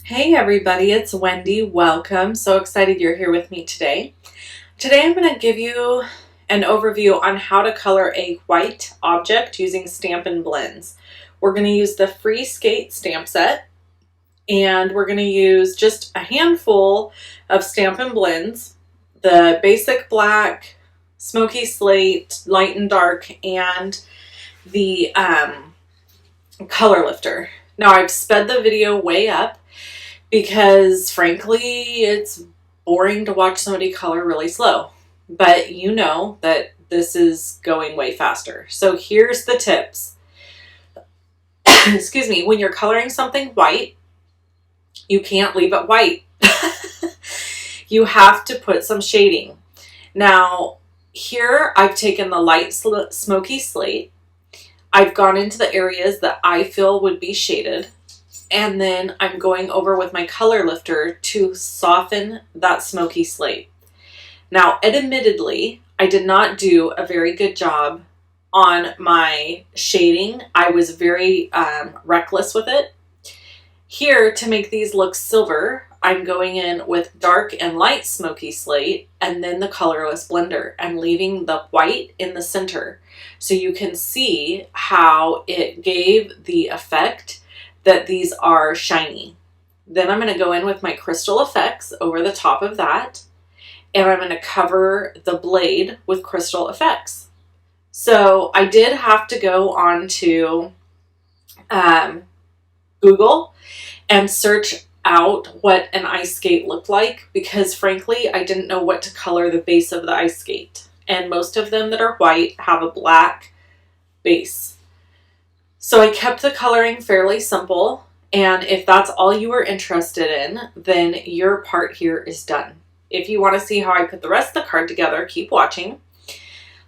Hey everybody, it's Wendy. Welcome. So excited you're here with me today. Today I'm going to give you an overview on how to color a white object using Stampin' Blends. We're going to use the Free Skate stamp set, and we're going to use just a handful of Stampin' Blends, the basic black, smoky slate, light and dark, and the color lifter. Now I've sped the video way up because frankly it's boring to watch somebody color really slow, but you know that this is going way faster. So here's the tips. Excuse me, when you're coloring something white, you can't leave it white. You have to put some shading. Now here I've taken the light smoky slate, I've gone into the areas that I feel would be shaded, and then I'm going over with my color lifter to soften that smoky slate. Now, admittedly, I did not do a very good job on my shading. I was very reckless with it. Here, to make these look silver, I'm going in with dark and light smoky slate and then the colorless blender and leaving the white in the center. So you can see how it gave the effect that these are shiny. Then I'm going to go in with my crystal effects over the top of that, and I'm going to cover the blade with crystal effects. So I did have to go on to Google and search out what an ice skate looked like, because frankly I didn't know what to color the base of the ice skate, and most of them that are white have a black base. So I kept the coloring fairly simple, and if that's all you were interested in, then your part here is done. If you want to see how I put the rest of the card together, keep watching.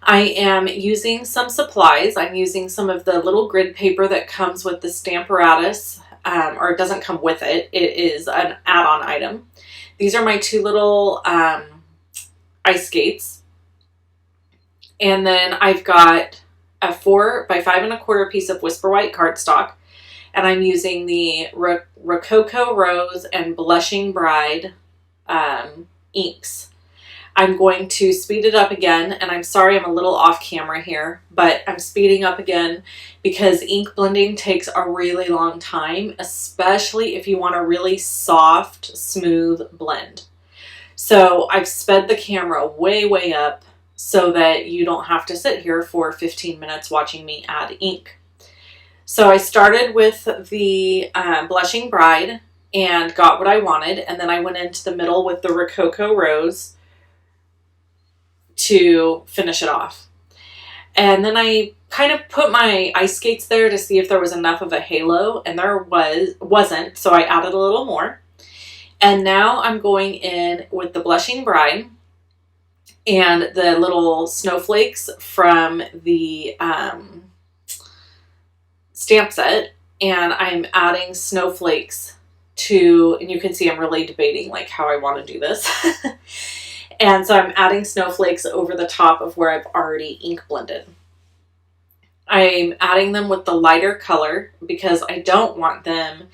I am using some supplies. I'm using some of the little grid paper that comes with the Stamparatus, or it doesn't come with it. It is an add-on item. These are my two little ice skates. And then I've got a 4 by 5 1/4 piece of Whisper White cardstock, and I'm using the Rococo Rose and Blushing Bride inks. I'm going to speed it up again, and I'm sorry I'm a little off camera here, but I'm speeding up again because ink blending takes a really long time, especially if you want a really soft, smooth blend. So I've sped the camera way up so that you don't have to sit here for 15 minutes watching me add ink. So I started with the Blushing Bride and got what I wanted, and then I went into the middle with the Rococo Rose to finish it off. And then I kind of put my ice skates there to see if there was enough of a halo, and there wasn't, so I added a little more. And now I'm going in with the Blushing Bride and the little snowflakes from the stamp set, and I'm adding snowflakes to, and you can see I'm really debating like how I want to do this. And so I'm adding snowflakes over the top of where I've already ink blended. I'm adding them with the lighter color because I don't want them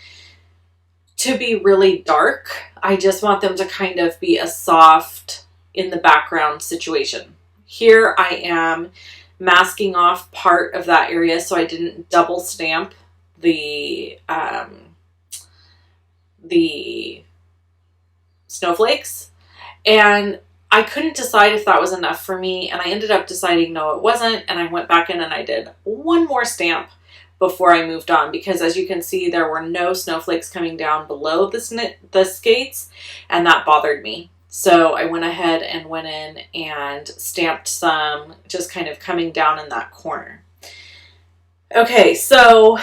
to be really dark. I just want them to kind of be a soft in the background situation. Here I am masking off part of that area so I didn't double stamp the snowflakes, and I couldn't decide if that was enough for me, and I ended up deciding no, it wasn't, and I went back in and I did one more stamp before I moved on, because as you can see there were no snowflakes coming down below the skates, and that bothered me. So I went ahead and went in and stamped some just kind of coming down in that corner. Okay, so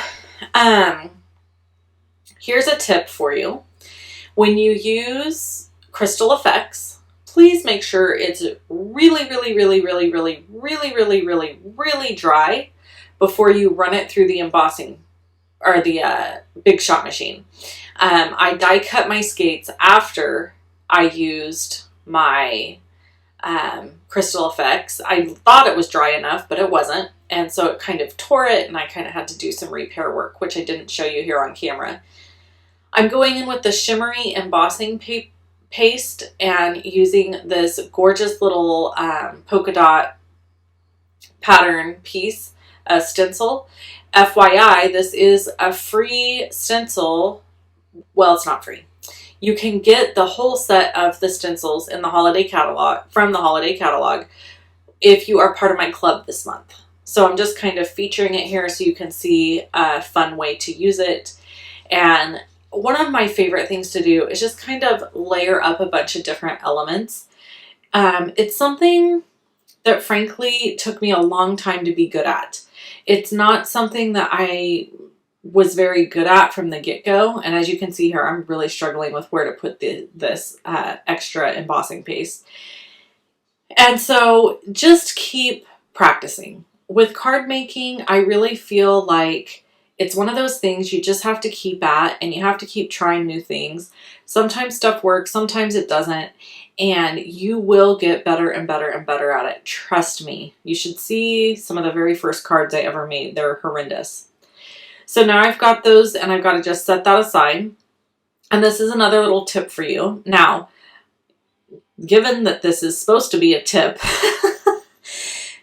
here's a tip for you. When you use crystal effects, please make sure it's really dry before you run it through the embossing or the Big Shot machine. I die cut my skates after I used my crystal effects. I thought it was dry enough, but it wasn't. And so it kind of tore it, and I kind of had to do some repair work, which I didn't show you here on camera. I'm going in with the shimmery embossing paste and using this gorgeous little polka dot pattern piece, a stencil. FYI, this is a free stencil. Well, it's not free. You can get the whole set of the stencils in the holiday catalog, from the holiday catalog, if you are part of my club this month. So I'm just kind of featuring it here so you can see a fun way to use it. And one of my favorite things to do is just kind of layer up a bunch of different elements. It's something that frankly took me a long time to be good at. It's not something that I was very good at from the get-go. And as you can see here, I'm really struggling with where to put this extra embossing paste. And so just keep practicing. With card making, I really feel like it's one of those things you just have to keep at, and you have to keep trying new things. Sometimes stuff works, sometimes it doesn't, and you will get better and better and better at it. Trust me. You should see some of the very first cards I ever made. They're horrendous. So now I've got those, and I've got to just set that aside. And this is another little tip for you. Now, given that this is supposed to be a tip,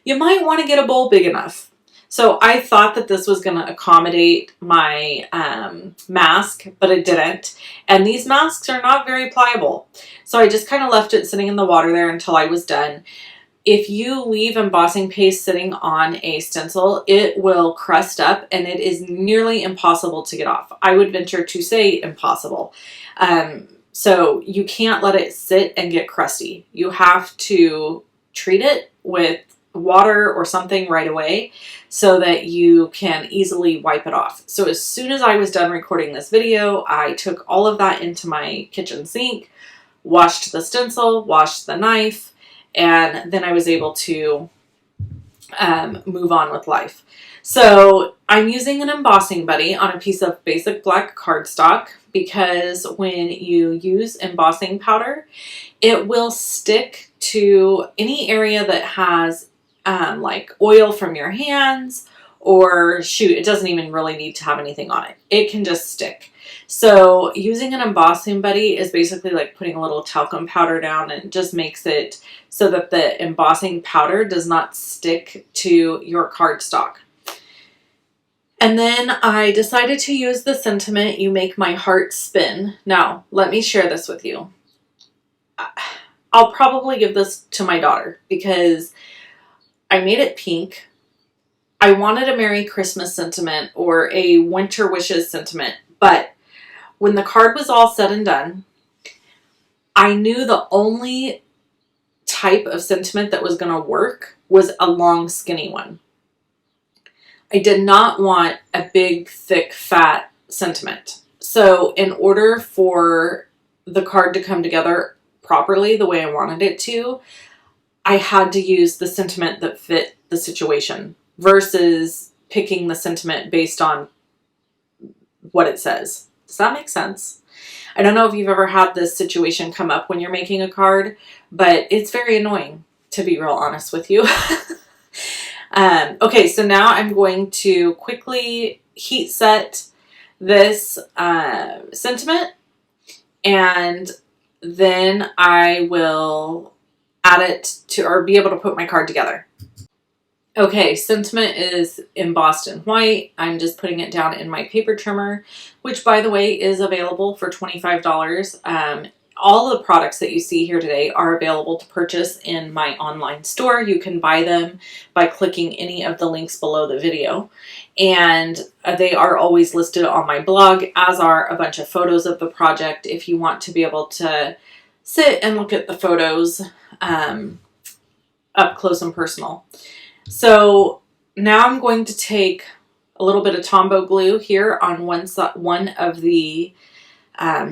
you might want to get a bowl big enough. So I thought that this was going to accommodate my mask, but it didn't. And these masks are not very pliable. So I just kind of left it sitting in the water there until I was done. If you leave embossing paste sitting on a stencil, it will crust up and it is nearly impossible to get off. I would venture to say impossible. So you can't let it sit and get crusty. You have to treat it with water or something right away so that you can easily wipe it off. So as soon as I was done recording this video, I took all of that into my kitchen sink, washed the stencil, washed the knife, and then I was able to move on with life. So I'm using an embossing buddy on a piece of basic black cardstock because when you use embossing powder, it will stick to any area that has like oil from your hands, or shoot, it doesn't even really need to have anything on it. It can just stick. So using an embossing buddy is basically like putting a little talcum powder down, and it just makes it so that the embossing powder does not stick to your cardstock. And then I decided to use the sentiment, "You make my heart spin." Now, let me share this with you. I'll probably give this to my daughter because I made it pink. I wanted a Merry Christmas sentiment or a Winter Wishes sentiment, but when the card was all said and done, I knew the only type of sentiment that was going to work was a long, skinny one. I did not want a big, thick, fat sentiment. So in order for the card to come together properly the way I wanted it to, I had to use the sentiment that fit the situation versus picking the sentiment based on what it says. Does that make sense? I don't know if you've ever had this situation come up when you're making a card, but it's very annoying, to be real honest with you. Okay, so now I'm going to quickly heat set this sentiment, and then I will add it to, or be able to put my card together. Okay, sentiment is embossed in white. I'm just putting it down in my paper trimmer, which by the way is available for $25. All the products that you see here today are available to purchase in my online store. You can buy them by clicking any of the links below the video. And they are always listed on my blog, as are a bunch of photos of the project if you want to be able to sit and look at the photos up close and personal. So now I'm going to take a little bit of Tombow glue here on one of the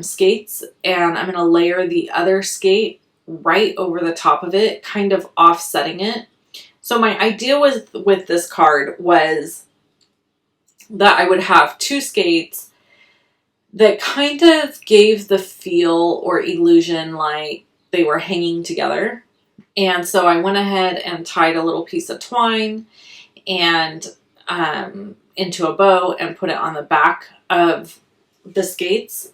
skates, and I'm going to layer the other skate right over the top of it, kind of offsetting it. So my idea with this card was that I would have two skates that kind of gave the feel or illusion like they were hanging together. And so I went ahead and tied a little piece of twine and into a bow and put it on the back of the skates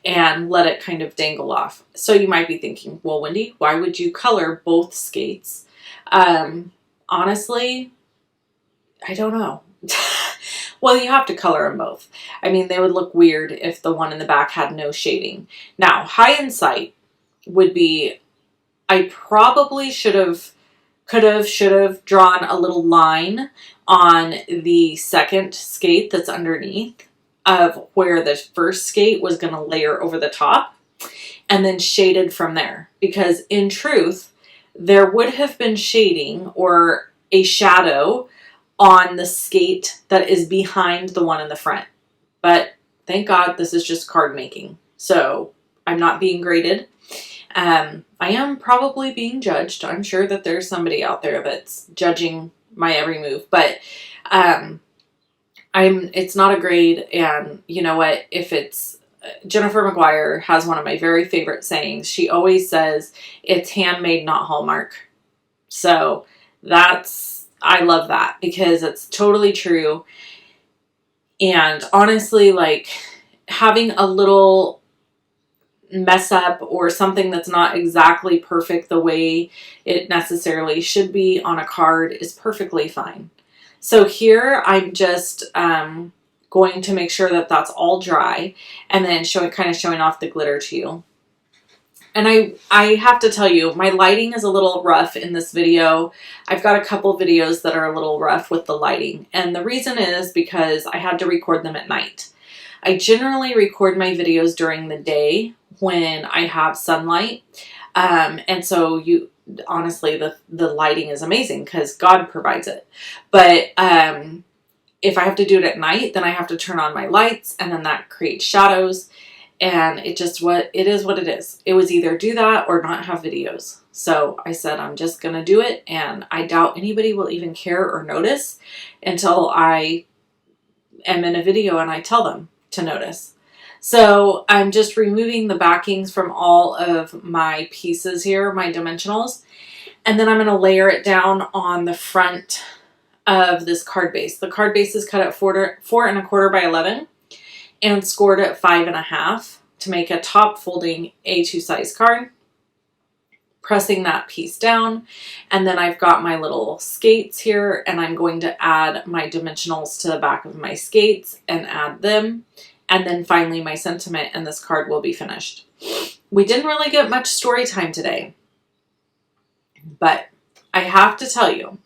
and let it kind of dangle off. So you might be thinking, well, Wendy, why would you color both skates? Honestly, I don't know. Well, you have to color them both. I mean, they would look weird if the one in the back had no shading. Now, hindsight would be, I probably should have drawn a little line on the second skate that's underneath of where the first skate was going to layer over the top, and then shaded from there. Because in truth, there would have been shading or a shadow on the skate that is behind the one in the front. But thank God this is just card making. So I'm not being graded. I am probably being judged. I'm sure that there's somebody out there that's judging my every move, but it's not a grade. And you know what? If it's Jennifer McGuire has one of my very favorite sayings. She always says it's handmade, not Hallmark. So I love that because it's totally true. And honestly, like having a little mess up or something that's not exactly perfect the way it necessarily should be on a card is perfectly fine. So here I'm just going to make sure that that's all dry and then showing off the glitter to you. And I have to tell you, my lighting is a little rough in this video. I've got a couple videos that are a little rough with the lighting. And the reason is because I had to record them at night. I generally record my videos during the day when I have sunlight. And so honestly, the lighting is amazing because God provides it. But if I have to do it at night, then I have to turn on my lights and then that creates shadows. And it is what it is. It was either do that or not have videos. So I said, I'm just going to do it. And I doubt anybody will even care or notice until I am in a video and I tell them to notice. So I'm just removing the backings from all of my pieces here, my dimensionals. And then I'm going to layer it down on the front of this card base. The card base is cut at 4.25 by 11. And scored at 5.5 to make a top folding A2 size card. Pressing that piece down. And then I've got my little skates here and I'm going to add my dimensionals to the back of my skates and add them. And then finally my sentiment and this card will be finished. We didn't really get much story time today. But I have to tell you,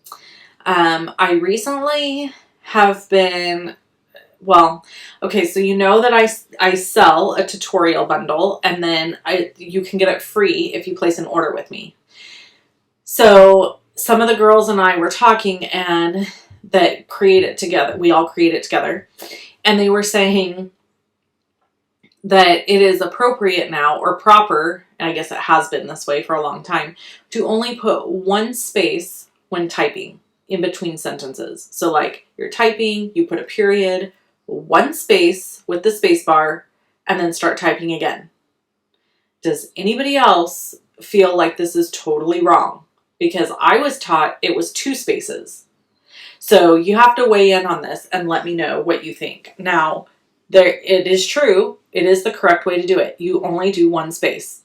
I recently have been... Well, okay, so you know that I sell a tutorial bundle and then you can get it free if you place an order with me. So some of the girls and I were talking and that create it together. We all create it together. And they were saying that it is appropriate now or proper, and I guess it has been this way for a long time, to only put one space when typing in between sentences. So like you're typing, you put a period, one space with the space bar, and then start typing again. Does anybody else feel like this is totally wrong? Because I was taught it was 2 spaces. So you have to weigh in on this and let me know what you think. Now, it is true. It is the correct way to do it. You only do 1 space.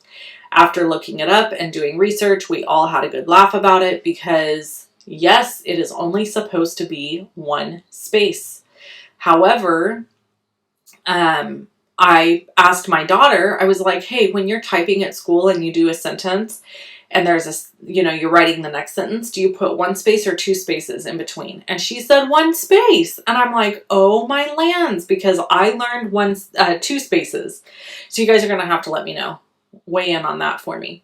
After looking it up and doing research, we all had a good laugh about it because, yes, it is only supposed to be 1 space. However, I asked my daughter, I was like, hey, when you're typing at school and you do a sentence and there's you're writing the next sentence, do you put 1 space or 2 spaces in between? And she said 1 space. And I'm like, oh my lands, because I learned 2 spaces. So you guys are going to have to let me know, weigh in on that for me.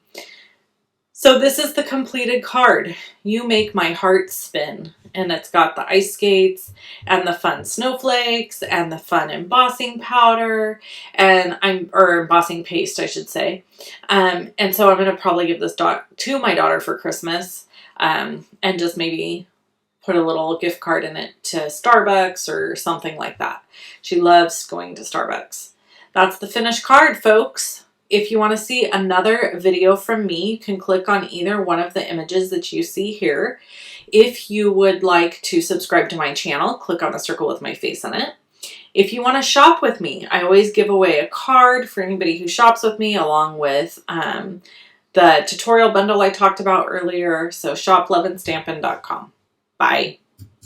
So this is the completed card. You make my heart spin. And it's got the ice skates and the fun snowflakes and the fun embossing powder or embossing paste, I should say. And so I'm going to probably give this to my daughter for Christmas, and just maybe put a little gift card in it to Starbucks or something like that. She loves going to Starbucks. That's the finished card, folks. If you want to see another video from me, you can click on either one of the images that you see here. If you would like to subscribe to my channel, click on the circle with my face in it. If you want to shop with me, I always give away a card for anybody who shops with me, along with the tutorial bundle I talked about earlier. So shoploveandstampin.com. Bye.